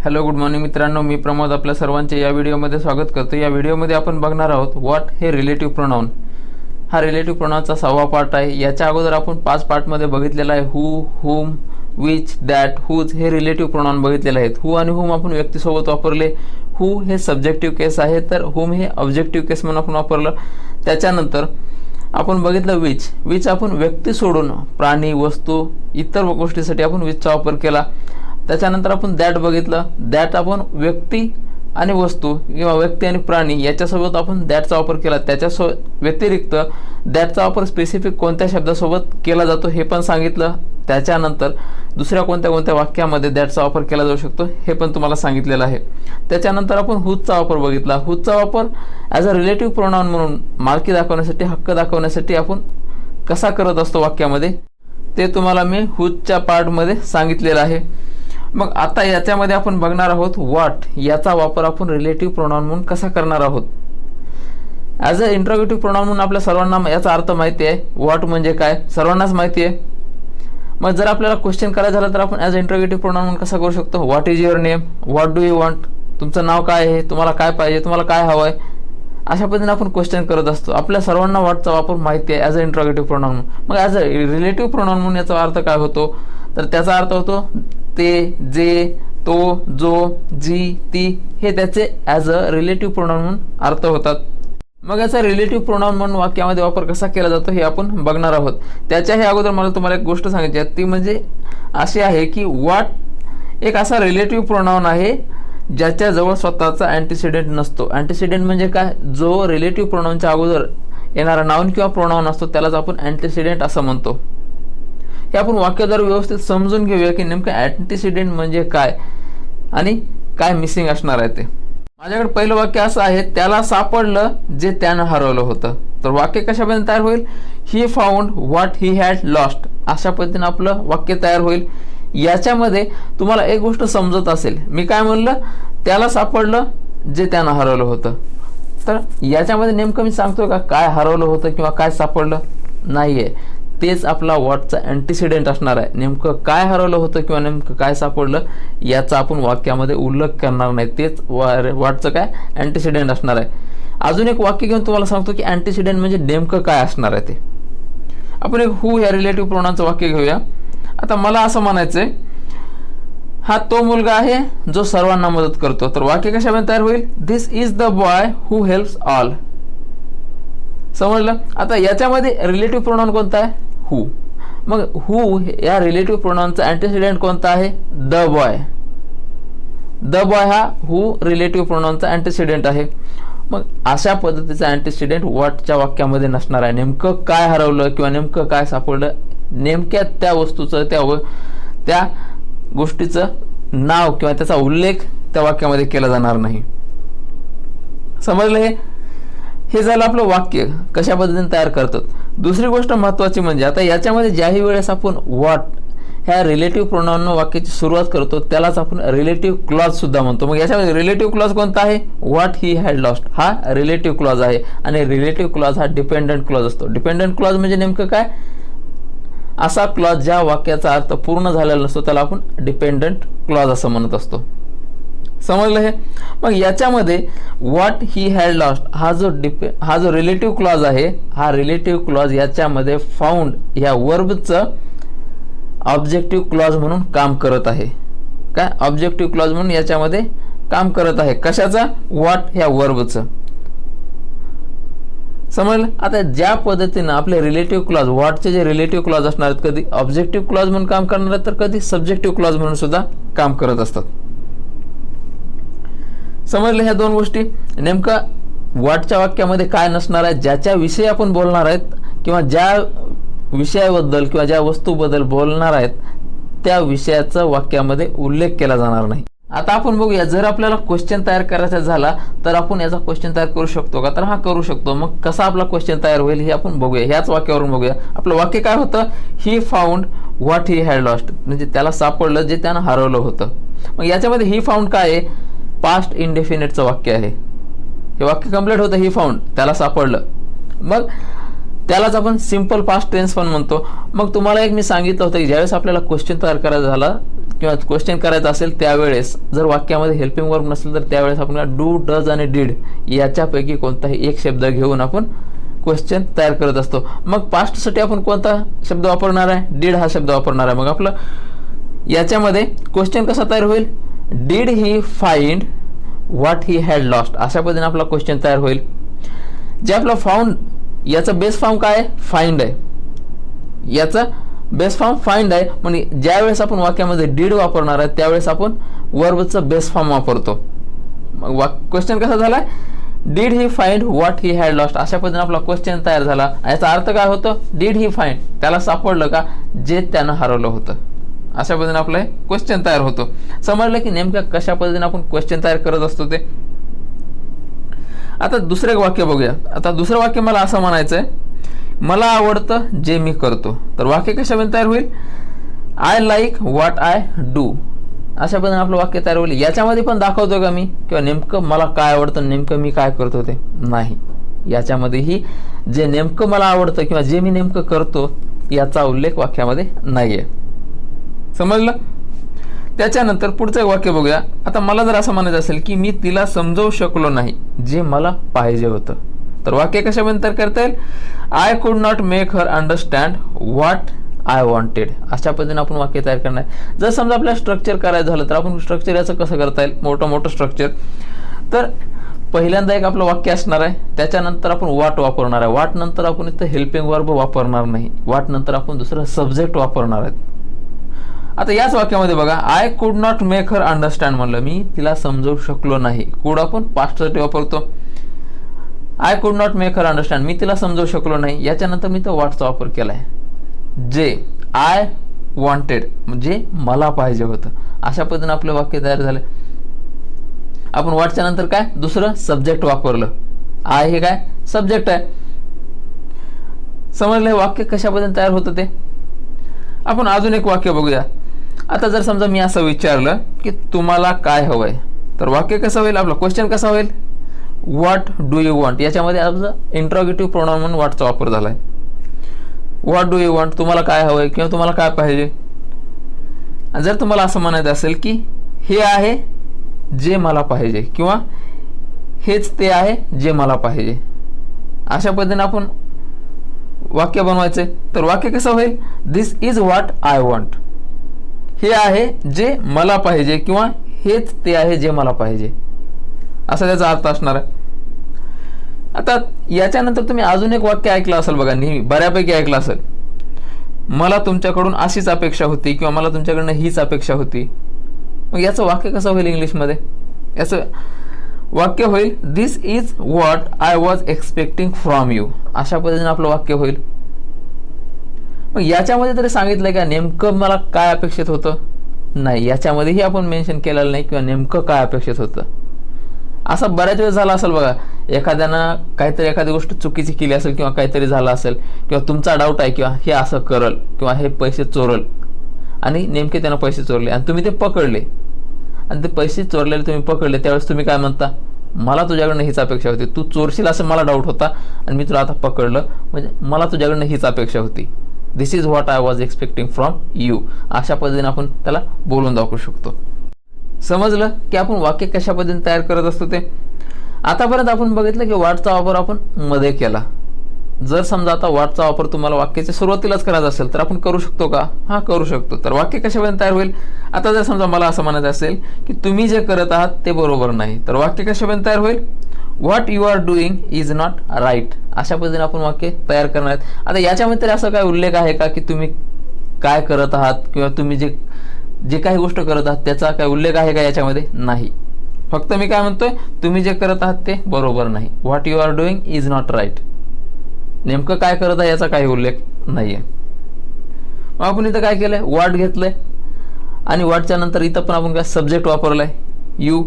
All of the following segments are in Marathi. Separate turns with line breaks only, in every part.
हॅलो गुड मॉर्निंग मित्रांनो, मी प्रमोद आपल्या सर्वांचे या व्हिडिओमध्ये स्वागत करतो। या व्हिडिओमध्ये आपण बघणार आहोत व्हॉट हे रिलेटिव्ह प्रोनाउन। हा रिलेटिव्ह प्रोनाउनचा 6वा पार्ट आहे। याच्या अगोदर आपण 5 पार्टमध्ये बघितलेला आहे हू, हुम, विच, दॅट, हुज हे रिलेटिव्ह प्रोनाउन बघितलेले आहेत। हू आणि हुम आपण व्यक्तीसोबत वापरले। हू हे सब्जेक्टिव्ह केस आहे तर हुम हे ऑब्जेक्टिव्ह केस म्हणून आपण वापरलं। त्याच्यानंतर आपण बघितलं विच। विच आपण व्यक्ती सोडून प्राणी, वस्तू, इतर गोष्टीसाठी आपण विचचा वापर केला। त्याच्यानंतर आपण दॅट बघितलं। दॅट आपण व्यक्ती आणि वस्तू किंवा व्यक्ती आणि प्राणी याच्यासोबत आपण दॅटचा वापर केला। त्याच्या व्यतिरिक्त दॅटचा वापर स्पेसिफिक कोणत्या शब्दासोबत केला जातो हे पण सांगितलं। त्याच्यानंतर दुसऱ्या कोणत्या वाक्यामध्ये दॅटचा वापर केला जाऊ शकतो हे पण तुम्हाला सांगितलेलं आहे। त्याच्यानंतर आपण हुजचा वापर बघितला। हुजचा वापर ॲज अ रिलेटिव्ह प्रोनाउन म्हणून मालकी दाखवण्यासाठी, हक्क दाखवण्यासाठी आपण कसा करत असतो वाक्यामध्ये ते तुम्हाला मी हुजच्या पार्टमध्ये सांगितलेलं आहे। मग आता याच्यामध्ये आपण बघणार आहोत व्हॉट याचा वापर आपण रिलेटिव्ह प्रोनाउन म्हणून कसा करणार आहोत। ॲज अ इंट्रोगेटिव्ह प्रोनाउन म्हणून आपल्या सर्वांना याचा अर्थ माहिती आहे। व्हॉट म्हणजे काय सर्वांनाच माहिती आहे। मग जर आपल्याला क्वेश्चन करायचं झालं तर आपण ॲज अ इंट्रोगेटिव्ह प्रोनाउन म्हणून कसा करू शकतो। What is your name, what do you want, तुमचं नाव काय आहे, तुम्हाला काय पाहिजे, तुम्हाला काय हवं आहे, अशा पद्धतीने आपण क्वेश्चन करत असतो। आपल्या सर्वांना व्हॉटचा वापर माहिती आहे ॲज अ इंट्रोगेटिव्ह प्रोनाउन। मग ॲज अ रिलेटिव्ह प्रोनाउन म्हणून याचा अर्थ काय होतो तर त्याचा अर्थ होतो ते, जे, तो, जो, जी, ती हे त्याचे ॲज अ रिलेटिव्ह प्रोनाउन म्हणून अर्थ होतात। मग याचा रिलेटिव्ह प्रोनाउन म्हणून वाक्यामध्ये वापर कसा केला जातो हे आपण बघणार आहोत। त्याच्याही अगोदर मला तुम्हाला एक गोष्ट सांगायची आहे, ती म्हणजे अशी आहे की व्हॉट एक असा रिलेटिव्ह प्रोनाउन आहे ज्याच्याजवळ स्वतःचा अँटीसिडेंट नसतो। अँटीसिडेंट म्हणजे काय, जो रिलेटिव्ह प्रोनाउनच्या अगोदर येणारा नाउन किंवा प्रोनाउन असतो त्यालाच आपण अँटीसिडेंट असं म्हणतो। हे आपण वाक्य जर व्यवस्थित समजून घेऊया की नेमकं अँटीसिडेंट म्हणजे काय आणि काय मिसिंग असणार आहे ते। माझ्याकडे पहिलं वाक्य असं आहे, त्याला सापडलं जे त्यानं हरवलं होतं। तर वाक्य कशापर्यंत तयार होईल, he found what he had lost, अशा पद्धतीने आपलं वाक्य तयार होईल। याच्यामध्ये तुम्हाला एक गोष्ट समजत असेल, मी काय म्हणलं, त्याला सापडलं जे त्यानं हरवलं होतं। तर याच्यामध्ये नेमकं मी सांगतो का काय हरवलं होतं किंवा काय सापडलं नाहीये, तेच आपला व्हॉटचा अँटीसिडेंट असणार आहे। नेमकं काय हरवलं होतं किंवा नेमकं काय सापडलं याचा आपण वाक्यामध्ये उल्लेख करणार नाही, तेच व्हॉटचं काय अँटीसिडेंट असणार आहे। अजून एक वाक्य घेऊन तुम्हाला सांगतो की अँटीसिडेंट म्हणजे नेमकं काय असणार आहे ते। आपण एक हू या रिलेटिव्ह प्रोनाउनचं वाक्य घेऊया। आता मला असं म्हणायचंय, हा तो मुलगा आहे जो सर्वांना मदत करतो। तर वाक्य कशामध्ये तयार होईल, this is the boy who helps all. समजलं। आता याच्यामध्ये रिलेटिव्ह प्रोनाउन कोणता आहे, हू। मग हू या रिलेटिव्ह प्रोनाउनचा अँटीसिडेंट कोणता आहे, द बॉय। द बॉय हा हू रिलेटिव्ह प्रोनाउनचा अँटीसिडेंट आहे। मग अशा पद्धतीचा अँटीसिडेंट व्हॉटच्या वाक्यामध्ये नसणार आहे। नेमकं काय हरवलं किंवा नेमकं काय सापडलं, नेमक्या त्या वस्तूचं त्या गोष्टीचं नाव किंवा त्याचा उल्लेख त्या वाक्यामध्ये केला जाणार नाही। समजलं। हे झालं आपलं वाक्य कशा पद्धतीने तयार करतात। दुसरी गोष्ट महत्त्वाची म्हणजे आता याच्यामध्ये ज्याही वेळेस आपण व्हॉट ह्या रिलेटिव्ह प्रोनाउननं वाक्याची सुरुवात करतो त्यालाच आपण रिलेटिव्ह क्लॉज सुद्धा म्हणतो। मग याच्यामध्ये रिलेटिव्ह क्लॉज कोणता आहे, व्हॉट ही हॅड लॉस्ट हा रिलेटिव्ह क्लॉज आहे। आणि रिलेटिव्ह क्लॉज हा डिपेंडंट क्लॉज असतो। डिपेंडंट क्लॉज म्हणजे नेमकं काय, असा क्लॉज ज्या वाक्याचा अर्थ पूर्ण झालेला नसतो त्याला आपण डिपेंडंट क्लॉज असं म्हणत असतो। समजलं हे। मग याच्यामध्ये व्हॉट ही हॅड लॉस्ट हा जो रिलेटिव्ह क्लॉज आहे, हा रिलेटिव्ह क्लॉज याच्यामध्ये फाउंड या वर्बचं ऑब्जेक्टिव्ह क्लॉज म्हणून काम करत आहे। काय ऑब्जेक्टिव्ह क्लॉज म्हणून याच्यामध्ये काम करत आहे, कशाचा, व्हॉट ह्या वर्बचं। समजलं। आता ज्या पद्धतीनं आपले रिलेटिव्ह क्लॉज व्हॉटचे जे रिलेटिव्ह क्लॉज असणार आहेत, कधी ऑब्जेक्टिव्ह क्लॉज म्हणून काम करणार आहेत तर कधी सब्जेक्टिव्ह क्लॉज म्हणून सुद्धा काम करत असतात। समजलं ह्या दोन गोष्टी। नेमका व्हॉटच्या वाक्यामध्ये काय नसणार आहे, ज्याच्या विषयी आपण बोलणार आहेत किंवा ज्या विषयाबद्दल किंवा ज्या वस्तूबद्दल बोलणार आहेत त्या विषयाचा वाक्यामध्ये उल्लेख केला जाणार नाही। आता आपण बघूया, जर आपल्याला क्वेश्चन तयार करायचा झाला तर आपण याचा क्वेश्चन तयार करू शकतो का, तर हा करू शकतो। मग कसा आपला क्वेश्चन तयार होईल हे आपण बघूया। ह्याच वाक्यावरून बघूया। आपलं वाक्य काय होतं, he found what he had lost, म्हणजे त्याला सापडलं जे त्यानं हरवलं होतं। मग याच्यामध्ये ही फाउंड काय आहे, पास्ट इंडेफिनिटचं वाक्य आहे। हे वाक्य कंप्लीट होतं, ही फाउंड त्याला सापडलं। मग त्यालाच आपण सिंपल पास्ट टेन्स पण म्हणतो। मग तुम्हाला एक मी सांगितलं होतं की ज्यावेळेस आपल्याला क्वेश्चन तयार करायचा झाला किंवा क्वेश्चन करायचं असेल त्यावेळेस जर वाक्यामध्ये हेल्पिंग वर्ब नसेल तर त्यावेळेस आपण डू, डज आणि डीड याच्यापैकी कोणताही एक शब्द घेऊन आपण क्वेश्चन तयार करत असतो. मग पास्टसाठी आपण कोणता शब्द वापरणार आहे? डीड हा शब्द वापरणार आहे. मग आपलं याच्यामध्ये क्वेश्चन कसा तयार होईल? Did he find what he had lost, अशा पद्धतीने आपला क्वेश्चन तयार होईल. जे आपला फाउंड याचा बेस फॉर्म काय आहे? फाइंड आहे. याचा बेस फॉर्म फाइंड आहे. म्हणजे ज्यावेळेस आपण वाक्यामध्ये डीड वापरणार आहे त्यावेळेस आपण वर्बचं बेस फॉर्म वापरतो. मग क्वेश्चन कसा झाला? Did he find what he had lost, अशा पद्धतीने आपला क्वेश्चन तयार झाला. याचा अर्थ काय होतं? डीड ही फाइंड, त्याला सापडलं का जे त्यानं हरवलं होतं. अशा पद्धतीने आपलं क्वेश्चन तयार होतो. समजलं की नेमक्या कशा पद्धतीने आपण क्वेश्चन तयार करत असतो ते. आता दुसरे वाक्य बघूया. आता दुसरं वाक्य मला असं म्हणायचं आहे, मला आवडतं जे मी करतो. तर वाक्य कशामध्ये तयार होईल? I like what I do, अशा पद्धतीने आपलं वाक्य तयार होईल. याच्यामध्ये पण दाखवतो का मी किंवा नेमकं मला काय आवडतं, नेमकं मी काय करतो ते नाही. याच्यामध्येही जे नेमकं मला आवडतं किंवा जे मी नेमकं करतो याचा उल्लेख वाक्यामध्ये नाही आहे. समजलं? त्याच्यानंतर पुढचं एक वाक्य बघूया. आता मला जर असं म्हणायचं असेल की मी तिला समजावू शकलो नाही जे मला पाहिजे होतं, तर वाक्य कशामध्ये तयार करता येईल? I could not make her understand what I wanted, अशा पद्धतीने आपण वाक्य तयार करणार. जर समजा आपल्याला स्ट्रक्चर करायचं झालं तर आपण स्ट्रक्चर याचं कसं करता येईल? मोठं स्ट्रक्चर. तर पहिल्यांदा एक आपलं वाक्य असणार आहे, त्याच्यानंतर आपण व्हॉट वापरणार आहे. व्हॉट नंतर आपण इथं हेल्पिंग वर्ब वापरणार नाही. व्हॉट नंतर आपण दुसरं सब्जेक्ट वापरणार आहेत. आता याच वाक्यामध्ये बघा, I could not make her understand म्हणलं, मी तिला समजवू शकलो नाही. कुड आपण पास्टसाठी वापरतो. I could not make her understand, मी तिला समजवू शकलो नाही. याच्यानंतर मी तो व्हॉटचा वापर केलाय. जे आय वॉन्टेड म्हणजे मला पाहिजे होतं. अशा पद्धतीने आपलं वाक्य तयार झालं. आपण व्हॉटच्या नंतर काय दुसरं सब्जेक्ट वापरलं. आय हे काय सब्जेक्ट आहे. समजलं हे वाक्य कशा पद्धतीने तयार होतं ते. आपण अजून एक वाक्य बघूया. आता जर समजा मी असं विचारलं की तुम्हाला काय हवंय, तर वाक्य कसं होईल? आपला क्वेश्चन कसा होईल? What do you want. याच्यामध्ये आपलं इंट्रोगेटिव्ह प्रोनाउन म्हणून व्हॉटचा वापर झालाय. व्हॉट डू यू वॉन्ट, तुम्हाला काय हवंय किंवा तुम्हाला काय पाहिजे. जर तुम्हाला असं म्हणायचं असेल की हे आहे जे मला पाहिजे किंवा हेच ते आहे जे मला पाहिजे, अशा पद्धतीने आपण वाक्य बनवायचे. तर वाक्य कसं होईल? This is what I want, हे आहे जे मला पाहिजे किंवा हेच ते आहे जे मला पाहिजे, असा त्याचा अर्थ असणार आहे. आता याच्यानंतर तुम्ही अजून एक वाक्य ऐकलं असेल बघा, नेहमी बऱ्यापैकी ऐकलं असेल, मला तुमच्याकडून अशीच अपेक्षा होती किंवा मला तुमच्याकडनं हीच अपेक्षा होती. मग याचं वाक्य कसं होईल इंग्लिशमध्ये? याचं वाक्य होईल this is what I was expecting from you, अशा पद्धतीने आपलं वाक्य होईल. मग याच्यामध्ये तरी सांगितलंय का नेमकं मला काय अपेक्षित होतं? नाही, याच्यामध्येही आपण मेन्शन केलेलं नाही किंवा नेमकं काय अपेक्षित होतं. असं बऱ्याच वेळेस झालं असेल बघा, एखाद्यानं काहीतरी एखादी गोष्ट चुकीची केली असेल किंवा काहीतरी झालं असेल किंवा तुमचा डाऊट आहे किंवा हे असं करल किंवा हे पैसे चोरल आणि नेमके त्यानं पैसे चोरले आणि तुम्ही ते पकडले आणि ते पैसे चोरलेले तुम्ही पकडले, त्यावेळेस तुम्ही काय म्हणता? मला तुझ्याकडनं हीच अपेक्षा होती, तू चोरशील असं मला डाऊट होता आणि मी तुला आता पकडलं, म्हणजे मला तुझ्याकडनं हीच अपेक्षा होती. This is what I was expecting from you, अशा पद्धतीने आपण त्याला बोलून दाखवू शकतो. समजलं की आपण वाक्य कशा पद्धतीने तयार करत असतो ते. आतापर्यंत आपण बघितलं की व्हॉटचा वापर आपण मध्ये केला. जर समजा आता व्हॉटचा वापर तुम्हाला वाक्याच्या सुरुवातीलाच करायचा असेल तर आपण करू शकतो का? हा, करू शकतो. तर वाक्य कशा पद्धतीने तयार होईल? आता जर समजा मला असं म्हणायचं असेल की तुम्ही जे करत आहात ते बरोबर नाही, तर वाक्य कशा पद्धतीने तयार होईल? What you are doing is not right, अशा पद्धतीने आपण वाक्य तयार करणार आहेत. आता याच्यामध्ये तरी असं काय उल्लेख आहे का की तुम्ही काय करत आहात किंवा तुम्ही जे काही गोष्ट करत आहात त्याचा काय उल्लेख आहे का? याच्यामध्ये नाही. फक्त मी काय म्हणतोय, तुम्ही जे करत आहात ते बरोबर नाही. What you are doing is not right, नेमकं काय करत आहे याचा काही उल्लेख नाहीये. मग आपण इथं काय केलंय? व्हॉट घेतलंय आणि व्हॉटच्या नंतर इथं पण आपण काय सब्जेक्ट वापरलाय यू.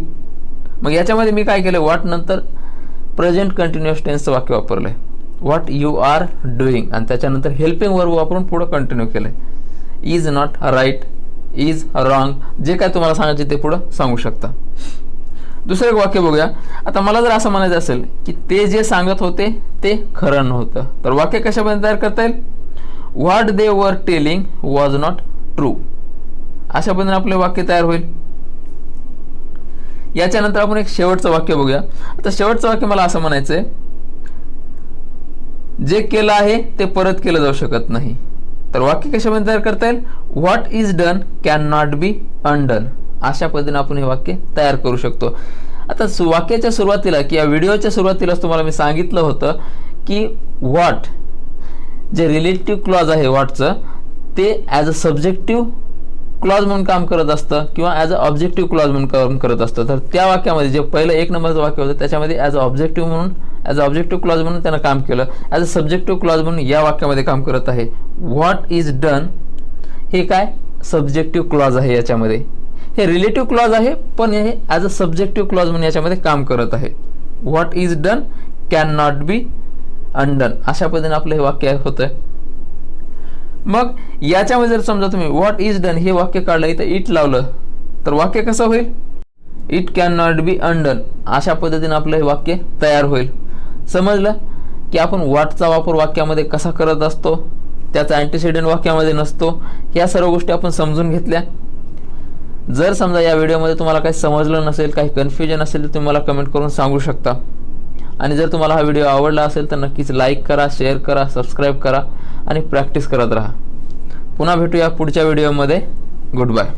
मग याच्यामध्ये मी काय केलंय? व्हॉट नंतर प्रेझेंट कंटिन्युअस टेन्सचं वाक्य वापरलंय, व्हॉट यू आर डुईंग, आणि त्याच्यानंतर हेल्पिंग वर्ब वापरून पुढे कंटिन्यू केलंय. Is not right, is wrong, जे काय तुम्हाला सांगायचे ते पुढं सांगू शकता. दुसरं एक वाक्य बघूया. आता मला जर असं म्हणायचं असेल की ते जे सांगत होते ते खरं नव्हतं, तर वाक्य कशापर्यंत तयार करता येईल? What they were telling was not true. अशा पद्धतीने आपले वाक्य तयार होईल. याच्यानंतर आपण एक शेवटचं वाक्य बघूया. आता शेवटचं वाक्य मला असं म्हणायचंय, जे केलं आहे ते परत केलं जाऊ शकत नाही. तर वाक्य कशामध्ये तयार करता येईल? What is done can not be undone. अशा पद्धतीने आपण हे वाक्य तयार करू शकतो. आता वाक्याच्या सुरुवातीला किंवा व्हिडिओच्या सुरुवातीलाच तुम्हाला मी सांगितलं होतं की व्हॉट जे रिलेटिव्ह क्लॉज आहे व्हॉटचं, ते ॲज अ सब्जेक्टिव्ह क्लॉज म्हणून काम करत असतं किंवा ॲज अ ऑब्जेक्टिव्ह क्लॉज म्हणून काम करत असतं. तर त्या वाक्यामध्ये जे पहिलं 1 नंबरचं वाक्य होतं त्याच्यामध्ये ॲज अ ऑब्जेक्टिव्ह क्लॉज म्हणून त्यानं काम केलं. ॲज अ सब्जेक्टिव्ह क्लॉज म्हणून या वाक्यामध्ये काम करत आहे. व्हॉट इज डन हे काय सब्जेक्टिव्ह क्लॉज आहे. याच्यामध्ये हे रिलेटिव्ह क्लॉज आहे, पण हे ॲज अ सब्जेक्टिव्ह क्लॉज म्हणून याच्यामध्ये काम करत आहे. What is done can not be undone. अशा पद्धतीने आपलं हे वाक्य होतं. मग याच्यामध्ये जर समजा तुम्ही व्हॉट इज डन हे वाक्य काढलं, इथं इट लावलं तर वाक्य कसं होईल? It can not be undone. अशा पद्धतीने आपलं हे वाक्य तयार होईल. समजलं की आपण व्हॉटचा वापर वाक्यामध्ये कसा करत असतो, त्याचा अँटीसिडेंट वाक्यामध्ये नसतो. ह्या सर्व गोष्टी आपण समजून घेतल्या. जर समजा या व्हिडिओमध्ये तुम्हाला काही समजलं नसेल, काही कन्फ्युजन असेल तर तुम्ही मला कमेंट करून सांगू शकता. आणि जर तुम्हाला हा व्हिडिओ आवडला असेल तर नक्कीच लाईक करा, शेअर करा, सबस्क्राईब करा आणि प्रॅक्टिस करत राहा. पुन्हा भेटूया पुढच्या व्हिडिओमध्ये. Good bye.